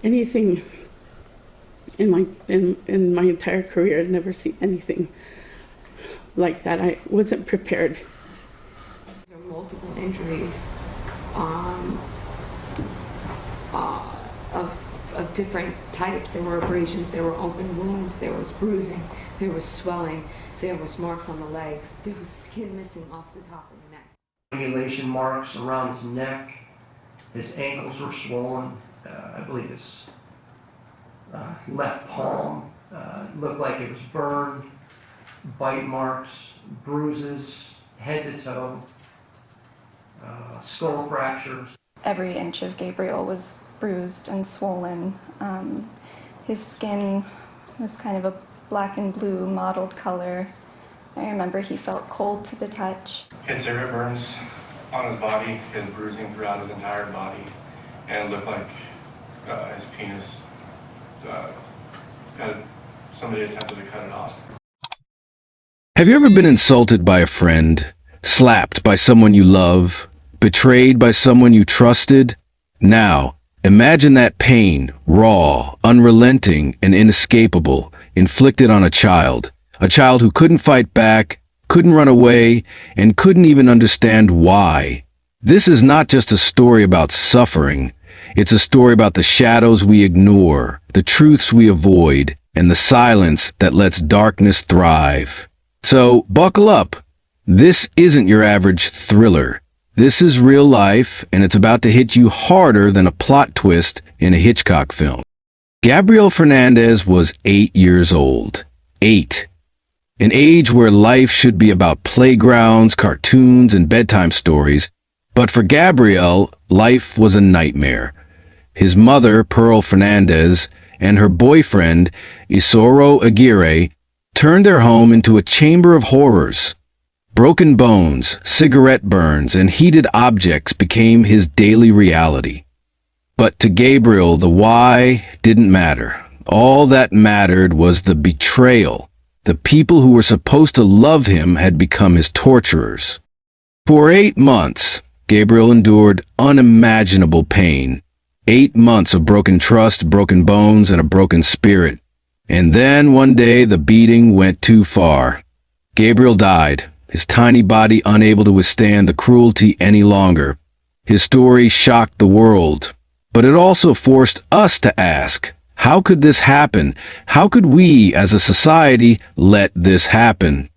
anything in my entire career. I'd never seen anything like that. I wasn't prepared. There were multiple injuries of different types. There were abrasions, there were open wounds, there was bruising, there was swelling, there was marks on the legs, there was skin missing off the top of the neck. Strangulation marks around his neck, his ankles were swollen, I believe his left palm looked like it was burned, bite marks, bruises, head to toe, skull fractures. Every inch of Gabriel was bruised and swollen. His skin was kind of a black and blue mottled color. I remember he felt cold to the touch. He had cigarette burns on his body, he had bruising throughout his entire body, and it looked like his penis somebody attempted to cut it off. Have you ever been insulted by a friend, slapped by someone you love, betrayed by someone you trusted? Now, imagine that pain, raw, unrelenting, and inescapable, inflicted on a child who couldn't fight back, couldn't run away, and couldn't even understand why. This is not just a story about suffering. It's a story about the shadows we ignore, the truths we avoid, and the silence that lets darkness thrive. So, buckle up. This isn't your average thriller. This is real life, and it's about to hit you harder than a plot twist in a Hitchcock film. Gabriel Fernandez was 8 years old. 8. An age where life should be about playgrounds, cartoons, and bedtime stories. But for Gabriel, life was a nightmare. His mother, Pearl Fernandez, and her boyfriend, Isauro Aguirre, turned their home into a chamber of horrors. Broken bones, cigarette burns, and heated objects became his daily reality. But to Gabriel, the why didn't matter. All that mattered was the betrayal. The people who were supposed to love him had become his torturers. For 8 months, Gabriel endured unimaginable pain. 8 months of broken trust, broken bones, and a broken spirit. And then one day the beating went too far. Gabriel died, his tiny body unable to withstand the cruelty any longer. His story shocked the world, but it also forced us to ask, how could this happen? How could we, as a society, let this happen?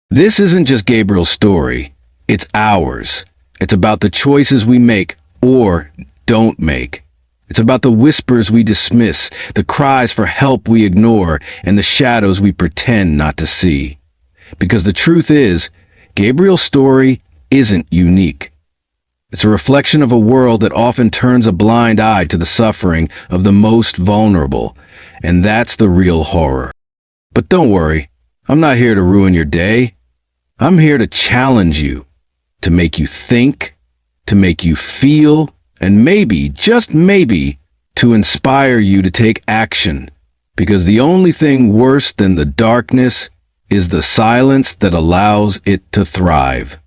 This isn't just Gabriel's story, it's ours. It's about the choices we make or don't make. It's about the whispers we dismiss, the cries for help we ignore, and the shadows we pretend not to see. Because the truth is, Gabriel's story isn't unique. It's a reflection of a world that often turns a blind eye to the suffering of the most vulnerable, and that's the real horror. But don't worry, I'm not here to ruin your day. I'm here to challenge you, to make you think, to make you feel, and maybe, just maybe, to inspire you to take action. Because the only thing worse than the darkness is the silence that allows it to thrive.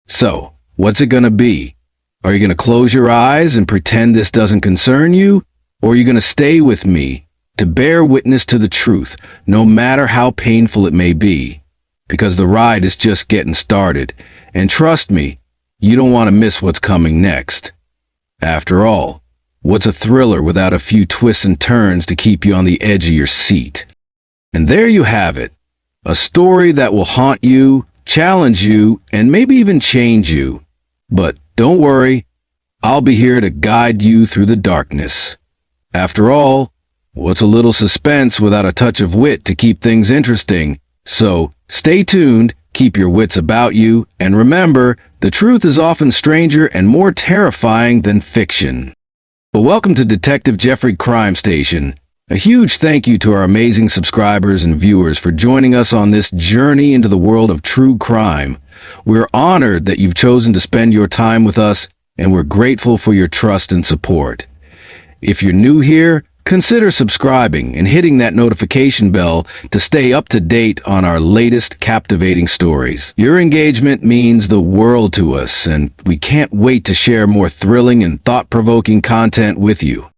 So, what's it gonna be? Are you gonna close your eyes and pretend this doesn't concern you? Or are you gonna stay with me to bear witness to the truth, no matter how painful it may be? Because the ride is just getting started, and trust me, you don't want to miss what's coming next. After all, what's a thriller without a few twists and turns to keep you on the edge of your seat? And there you have it, a story that will haunt you, challenge you, and maybe even change you. But don't worry, I'll be here to guide you through the darkness. After all, what's a little suspense without a touch of wit to keep things interesting? So, stay tuned, keep your wits about you, and remember, the truth is often stranger and more terrifying than fiction. But welcome to Detective Jeffrey Crime Station. A huge thank you to our amazing subscribers and viewers for joining us on this journey into the world of true crime. We're honored that you've chosen to spend your time with us, and we're grateful for your trust and support. If you're new here, consider subscribing and hitting that notification bell to stay up to date on our latest captivating stories. Your engagement means the world to us, and we can't wait to share more thrilling and thought-provoking content with you.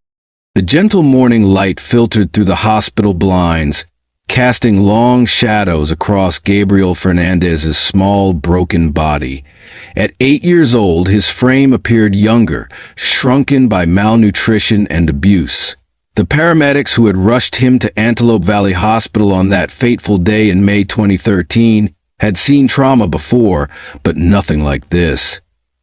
The gentle morning light filtered through the hospital blinds, casting long shadows across Gabriel Fernandez's small, broken body. At 8 years old, his frame appeared younger, shrunken by malnutrition and abuse. The paramedics who had rushed him to Antelope Valley Hospital on that fateful day in May 2013 had seen trauma before, but nothing like this.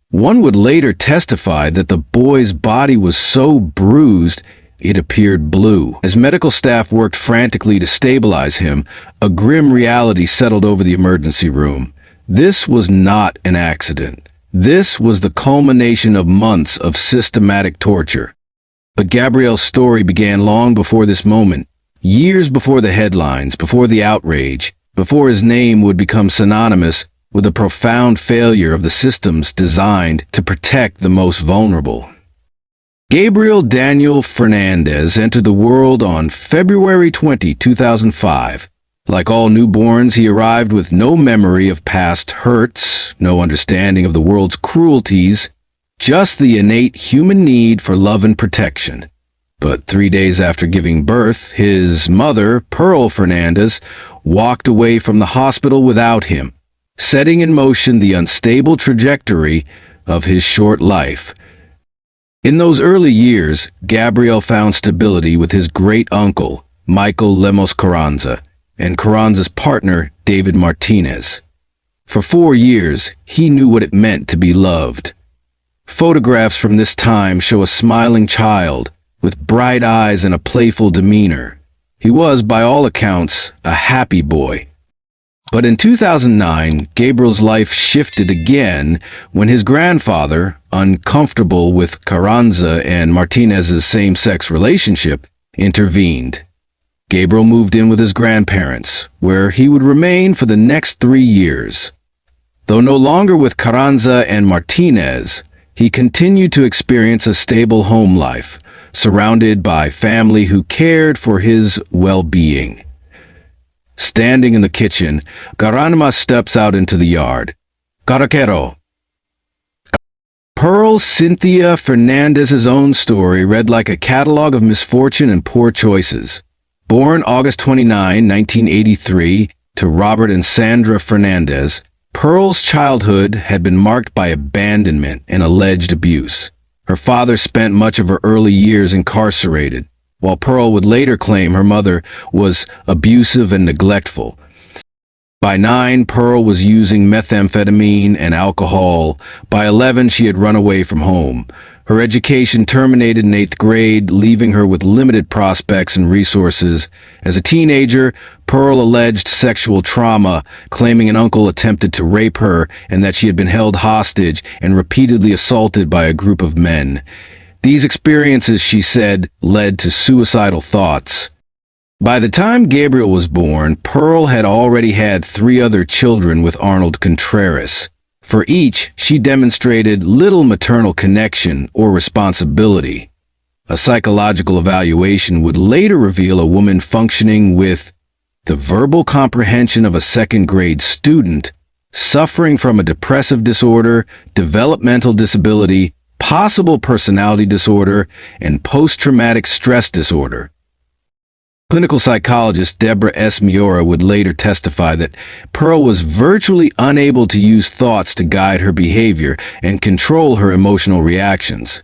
One would later testify that the boy's body was so bruised it appeared blue. As medical staff worked frantically to stabilize him, a grim reality settled over the emergency room. This was not an accident. This was the culmination of months of systematic torture. But Gabriel's story began long before this moment, years before the headlines, before the outrage, before his name would become synonymous with a profound failure of the systems designed to protect the most vulnerable. Gabriel Daniel Fernandez entered the world on February 20, 2005. Like all newborns, he arrived with no memory of past hurts, no understanding of the world's cruelties, just the innate human need for love and protection. But 3 days after giving birth, his mother, Pearl Fernandez, walked away from the hospital without him, setting in motion the unstable trajectory of his short life. In those early years, Gabriel found stability with his great-uncle, Michael Lemos Carranza, and Carranza's partner, David Martinez. For 4 years, he knew what it meant to be loved. Photographs from this time show a smiling child with bright eyes and a playful demeanor. He was, by all accounts, a happy boy. But in 2009, Gabriel's life shifted again when his grandfather, uncomfortable with Carranza and Martinez's same-sex relationship, intervened. Gabriel moved in with his grandparents, where he would remain for the next 3 years. Though no longer with Carranza and Martinez, he continued to experience a stable home life, surrounded by family who cared for his well-being. Standing in the kitchen, Garanma steps out into the yard. Caraquero. Pearl Cynthia Fernandez's own story read like a catalog of misfortune and poor choices. Born August 29, 1983, to Robert and Sandra Fernandez, Pearl's childhood had been marked by abandonment and alleged abuse. Her father spent much of her early years incarcerated, while Pearl would later claim her mother was abusive and neglectful. By 9, Pearl was using methamphetamine and alcohol. By 11, she had run away from home. Her education terminated in 8th grade, leaving her with limited prospects and resources. As a teenager, Pearl alleged sexual trauma, claiming an uncle attempted to rape her and that she had been held hostage and repeatedly assaulted by a group of men. These experiences, she said, led to suicidal thoughts. By the time Gabriel was born, Pearl had already had 3 other children with Arnold Contreras. For each, she demonstrated little maternal connection or responsibility. A psychological evaluation would later reveal a woman functioning with the verbal comprehension of a second-grade student, suffering from a depressive disorder, developmental disability, possible personality disorder, and post-traumatic stress disorder. Clinical psychologist Deborah S. Miura would later testify that Pearl was virtually unable to use thoughts to guide her behavior and control her emotional reactions.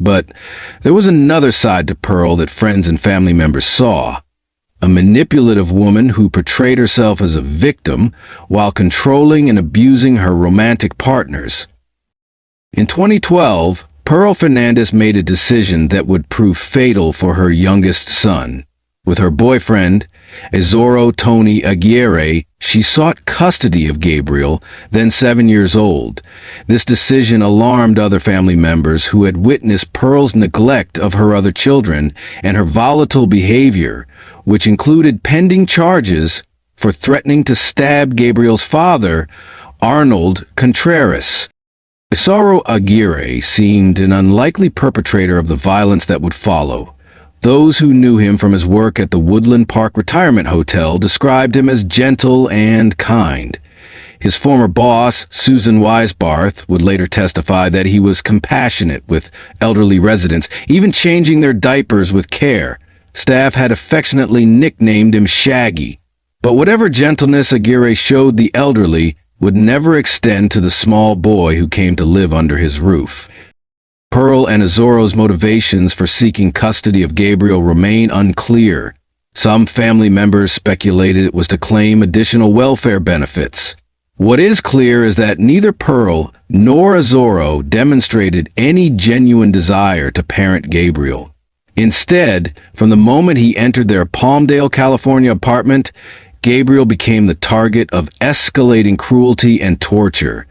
But there was another side to Pearl that friends and family members saw. A manipulative woman who portrayed herself as a victim while controlling and abusing her romantic partners. In 2012, Pearl Fernandez made a decision that would prove fatal for her youngest son. With her boyfriend, Isauro Tony Aguirre, she sought custody of Gabriel, then 7 years old. This decision alarmed other family members who had witnessed Pearl's neglect of her other children and her volatile behavior, which included pending charges for threatening to stab Gabriel's father, Arnold Contreras. Isauro Aguirre seemed an unlikely perpetrator of the violence that would follow. Those who knew him from his work at the Woodland Park Retirement Hotel described him as gentle and kind. His former boss, Susan Weisbarth, would later testify that he was compassionate with elderly residents, even changing their diapers with care. Staff had affectionately nicknamed him Shaggy. But whatever gentleness Aguirre showed the elderly would never extend to the small boy who came to live under his roof. Pearl and Isauro's motivations for seeking custody of Gabriel remain unclear. Some family members speculated it was to claim additional welfare benefits. What is clear is that neither Pearl nor Isauro demonstrated any genuine desire to parent Gabriel. Instead, from the moment he entered their Palmdale, California apartment, Gabriel became the target of escalating cruelty and torture.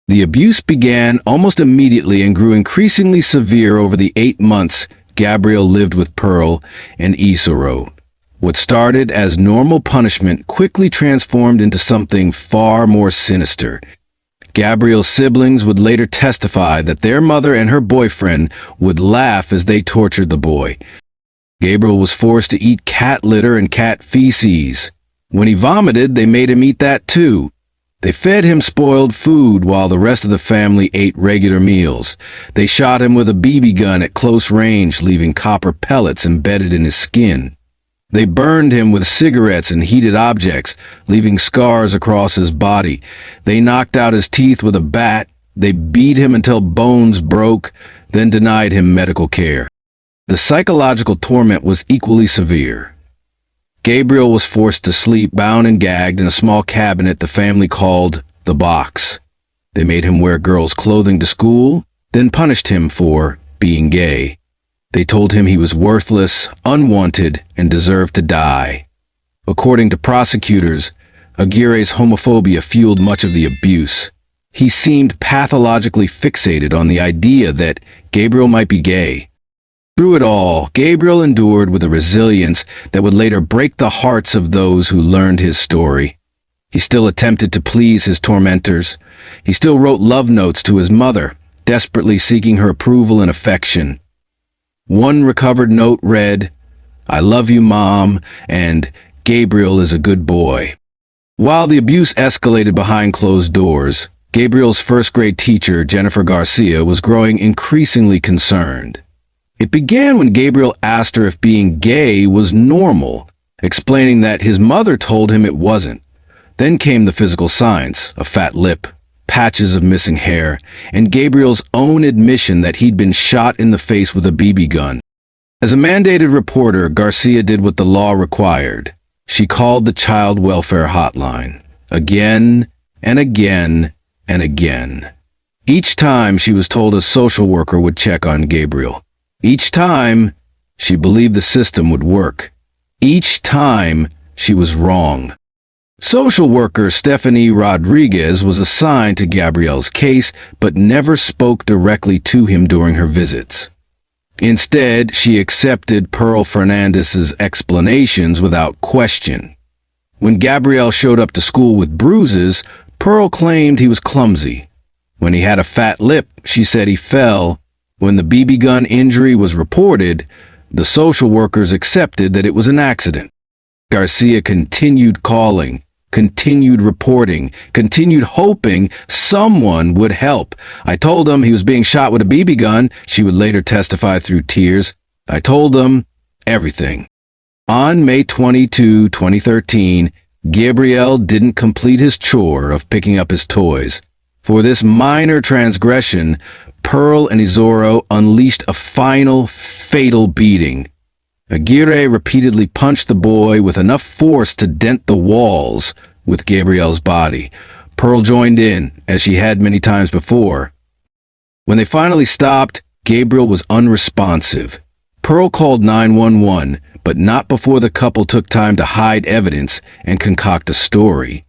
The abuse began almost immediately and grew increasingly severe over the 8 months Gabriel lived with Pearl and Isauro. What started as normal punishment quickly transformed into something far more sinister. Gabriel's siblings would later testify that their mother and her boyfriend would laugh as they tortured the boy. Gabriel was forced to eat cat litter and cat feces. When he vomited, they made him eat that too. They fed him spoiled food while the rest of the family ate regular meals. They shot him with a BB gun at close range, leaving copper pellets embedded in his skin. They burned him with cigarettes and heated objects, leaving scars across his body. They knocked out his teeth with a bat. They beat him until bones broke, then denied him medical care. The psychological torment was equally severe. Gabriel was forced to sleep bound and gagged in a small cabinet the family called the box. They made him wear girls' clothing to school, then punished him for being gay. They told him he was worthless, unwanted, and deserved to die. According to prosecutors, Aguirre's homophobia fueled much of the abuse. He seemed pathologically fixated on the idea that Gabriel might be gay. Through it all, Gabriel endured with a resilience that would later break the hearts of those who learned his story. He still attempted to please his tormentors. He still wrote love notes to his mother, desperately seeking her approval and affection. One recovered note read, "I love you, Mom," and "Gabriel is a good boy." While the abuse escalated behind closed doors, Gabriel's first-grade teacher, Jennifer Garcia, was growing increasingly concerned. It began when Gabriel asked her if being gay was normal, explaining that his mother told him it wasn't. Then came the physical signs, a fat lip, patches of missing hair, and Gabriel's own admission that he'd been shot in the face with a BB gun. As a mandated reporter, Garcia did what the law required. She called the child welfare hotline, again and again and again. Each time she was told a social worker would check on Gabriel. Each time, she believed the system would work. Each time, she was wrong. Social worker Stephanie Rodriguez was assigned to Gabriel's case, but never spoke directly to him during her visits. Instead, she accepted Pearl Fernandez's explanations without question. When Gabriel showed up to school with bruises, Pearl claimed he was clumsy. When he had a fat lip, she said he fell. When the BB gun injury was reported, the social workers accepted that it was an accident. Garcia continued calling, continued reporting, continued hoping someone would help. "I told them he was being shot with a BB gun," she would later testify through tears. "I told them everything." On May 22, 2013, Gabriel didn't complete his chore of picking up his toys. For this minor transgression, Pearl and Isauro unleashed a final, fatal beating. Aguirre repeatedly punched the boy with enough force to dent the walls with Gabriel's body. Pearl joined in, as she had many times before. When they finally stopped, Gabriel was unresponsive. Pearl called 911, but not before the couple took time to hide evidence and concoct a story.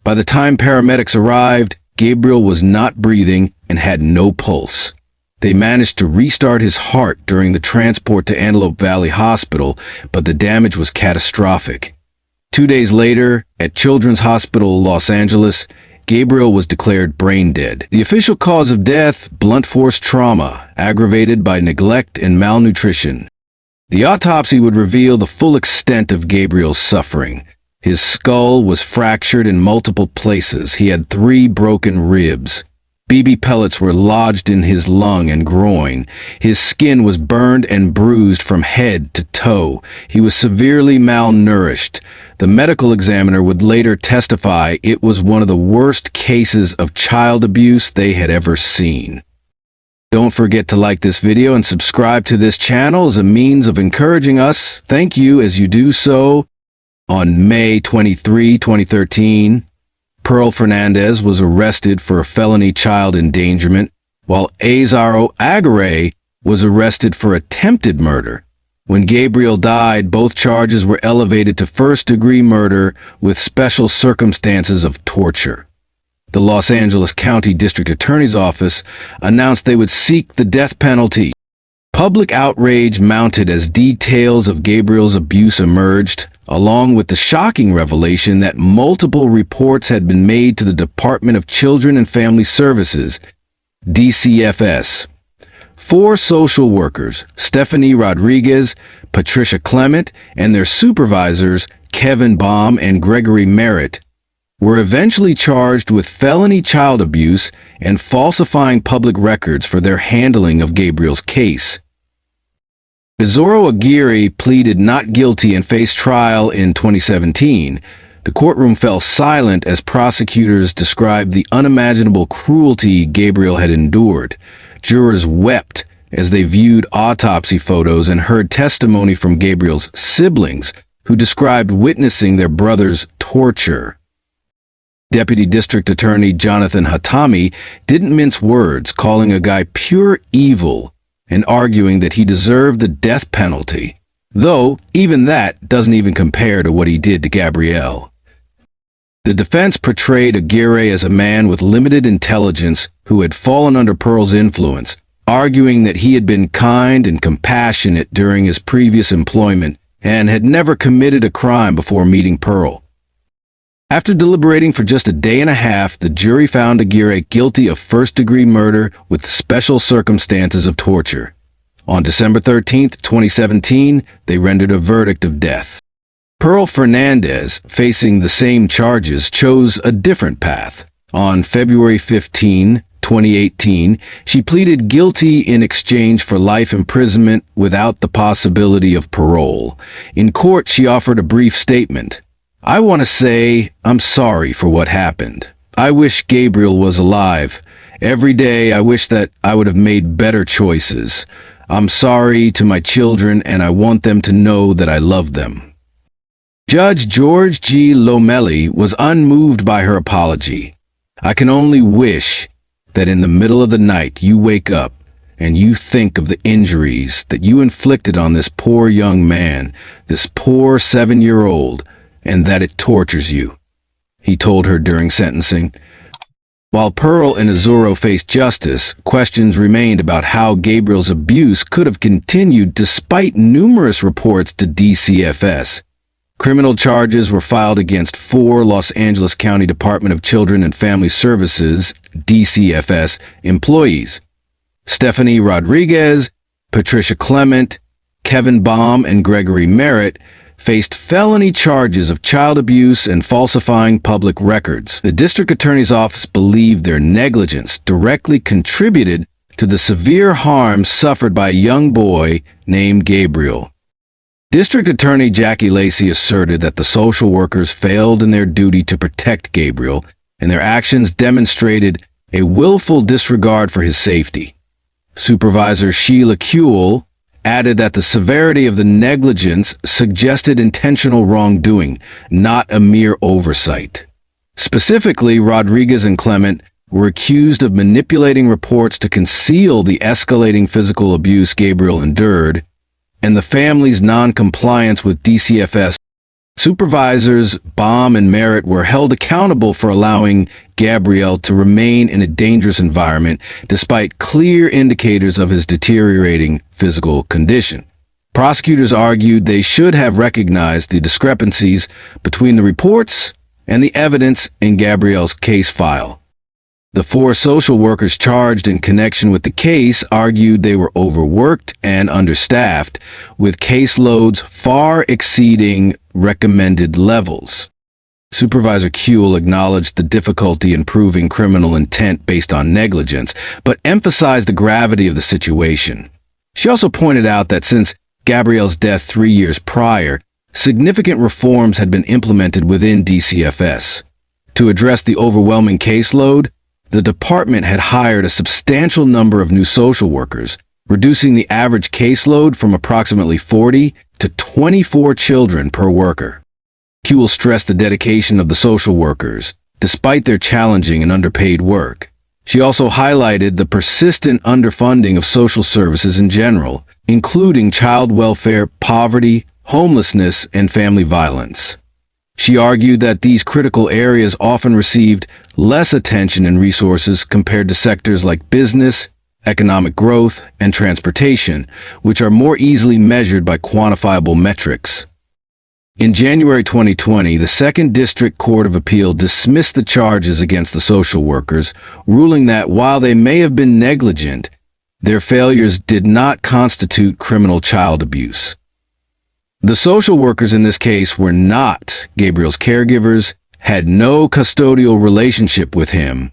By the time paramedics arrived, Gabriel was not breathing and had no pulse. They managed to restart his heart during the transport to Antelope Valley Hospital, but the damage was catastrophic. 2 days later, at Children's Hospital, Los Angeles, Gabriel was declared brain dead. The official cause of death, blunt force trauma, aggravated by neglect and malnutrition. The autopsy would reveal the full extent of Gabriel's suffering. His skull was fractured in multiple places. He had 3 broken ribs. BB pellets were lodged in his lung and groin. His skin was burned and bruised from head to toe. He was severely malnourished. The medical examiner would later testify it was one of the worst cases of child abuse they had ever seen. Don't forget to like this video and subscribe to this channel as a means of encouraging us. Thank you as you do so. On May 23, 2013, Gabriel Fernandez was arrested for a felony child endangerment, while Isauro Aguirre was arrested for attempted murder. When Gabriel died, both charges were elevated to first-degree murder with special circumstances of torture. The Los Angeles County District Attorney's Office announced they would seek the death penalty. Public outrage mounted as details of Gabriel's abuse emerged, along with the shocking revelation that multiple reports had been made to the Department of Children and Family Services, DCFS. 4 social workers, Stephanie Rodriguez, Patricia Clement, and their supervisors, Kevin Baum and Gregory Merritt, were eventually charged with felony child abuse and falsifying public records for their handling of Gabriel's case. Isauro Aguirre pleaded not guilty and faced trial in 2017. The courtroom fell silent as prosecutors described the unimaginable cruelty Gabriel had endured. Jurors wept as they viewed autopsy photos and heard testimony from Gabriel's siblings, who described witnessing their brother's torture. Deputy District Attorney Jonathan Hatami didn't mince words, calling a guy pure evil and arguing that he deserved the death penalty, though even that doesn't even compare to what he did to Gabriel. The defense portrayed Aguirre as a man with limited intelligence who had fallen under Pearl's influence, arguing that he had been kind and compassionate during his previous employment and had never committed a crime before meeting Pearl. After deliberating for just a day and a half, the jury found Aguirre guilty of first-degree murder with special circumstances of torture. On December 13, 2017, they rendered a verdict of death. Gabriel Fernandez, facing the same charges, chose a different path. On February 15, 2018, she pleaded guilty in exchange for life imprisonment without the possibility of parole. In court, she offered a brief statement. "I want to say I'm sorry for what happened. I wish Gabriel was alive. Every day I wish that I would have made better choices. I'm sorry to my children and I want them to know that I love them." Judge George G. Lomelli was unmoved by her apology. "I can only wish that in the middle of the night you wake up and you think of the injuries that you inflicted on this poor young man, this poor 7-year-old, and that it tortures you," he told her during sentencing. While Pearl and Isauro faced justice, questions remained about how Gabriel's abuse could have continued despite numerous reports to DCFS. Criminal charges were filed against 4 Los Angeles County Department of Children and Family Services, DCFS, employees: Stephanie Rodriguez, Patricia Clement, Kevin Baum, and Gregory Merritt faced felony charges of child abuse and falsifying public records. The district attorney's office believed their negligence directly contributed to the severe harm suffered by a young boy named Gabriel. District Attorney Jackie Lacey asserted that the social workers failed in their duty to protect Gabriel, and their actions demonstrated a willful disregard for his safety. Supervisor Sheila Kuehl added that the severity of the negligence suggested intentional wrongdoing, not a mere oversight. Specifically, Rodriguez and Clement were accused of manipulating reports to conceal the escalating physical abuse Gabriel endured, and the family's non-compliance with DCFS. Supervisors Baum and Merritt were held accountable for allowing Gabriel to remain in a dangerous environment despite clear indicators of his deteriorating physical condition. Prosecutors argued they should have recognized the discrepancies between the reports and the evidence in Gabriel's case file. The 4 social workers charged in connection with the case argued they were overworked and understaffed, with caseloads far exceeding recommended levels. Supervisor Kuehl acknowledged the difficulty in proving criminal intent based on negligence, but emphasized the gravity of the situation. She also pointed out that since Gabriel's death 3 years prior, significant reforms had been implemented within DCFS. To address the overwhelming caseload, the department had hired a substantial number of new social workers, reducing the average caseload from approximately 40 to 24 children per worker. Kuehl stressed the dedication of the social workers, despite their challenging and underpaid work. She also highlighted the persistent underfunding of social services in general, including child welfare, poverty, homelessness, and family violence. She argued that these critical areas often received less attention and resources compared to sectors like business, economic growth, and transportation, which are more easily measured by quantifiable metrics. In January 2020, the 2nd District Court of Appeal dismissed the charges against the social workers, ruling that while they may have been negligent, their failures did not constitute criminal child abuse. The social workers in this case were not Gabriel's caregivers, had no custodial relationship with him,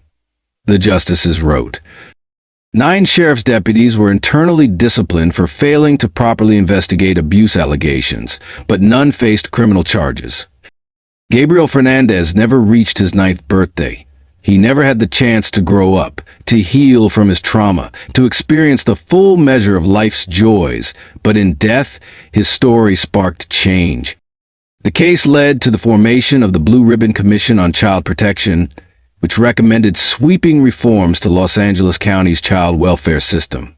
the justices wrote. 9 sheriff's deputies were internally disciplined for failing to properly investigate abuse allegations, but none faced criminal charges. Gabriel Fernandez never reached his 9th birthday. He never had the chance to grow up, to heal from his trauma, to experience the full measure of life's joys, but in death, his story sparked change. The case led to the formation of the Blue Ribbon Commission on Child Protection, which recommended sweeping reforms to Los Angeles County's child welfare system.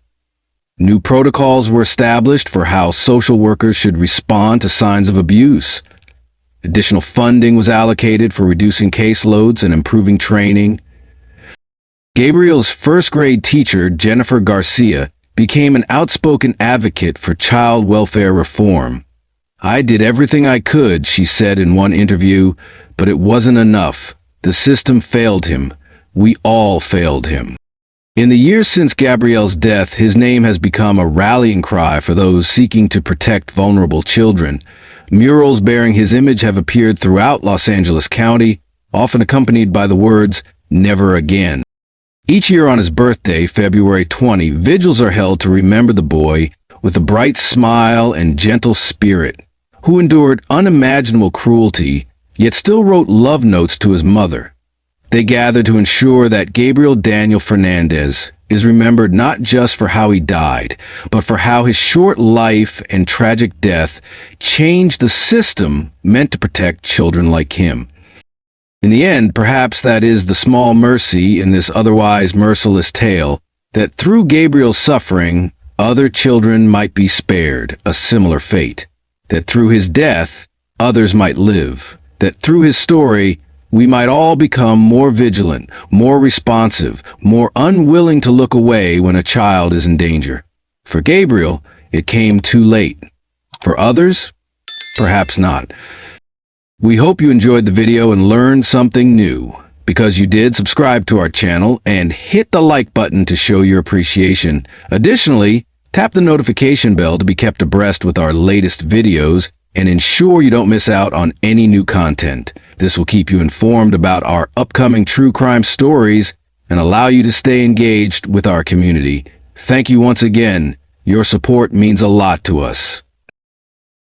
New protocols were established for how social workers should respond to signs of abuse. Additional funding was allocated for reducing caseloads and improving training. Gabriel's first-grade teacher, Jennifer Garcia, became an outspoken advocate for child welfare reform. "I did everything I could," she said in one interview, "but it wasn't enough. The system failed him. We all failed him." In the years since Gabriel's death, his name has become a rallying cry for those seeking to protect vulnerable children. Murals bearing his image have appeared throughout Los Angeles County, often accompanied by the words, "Never again." Each year on his birthday, February 20, vigils are held to remember the boy with a bright smile and gentle spirit, who endured unimaginable cruelty, yet still wrote love notes to his mother. They gather to ensure that Gabriel Daniel Fernandez is remembered not just for how he died, but for how his short life and tragic death changed the system meant to protect children like him. In the end, perhaps that is the small mercy in this otherwise merciless tale, that through Gabriel's suffering, other children might be spared a similar fate, that through his death, others might live, that through his story, we might all become more vigilant, more responsive, more unwilling to look away when a child is in danger. For Gabriel, it came too late. For others, perhaps not. We hope you enjoyed the video and learned something new. Because you did, subscribe to our channel and hit the like button to show your appreciation. Additionally, tap the notification bell to be kept abreast with our latest videos and ensure you don't miss out on any new content. This will keep you informed about our upcoming true crime stories and allow you to stay engaged with our community. Thank you once again. Your support means a lot to us.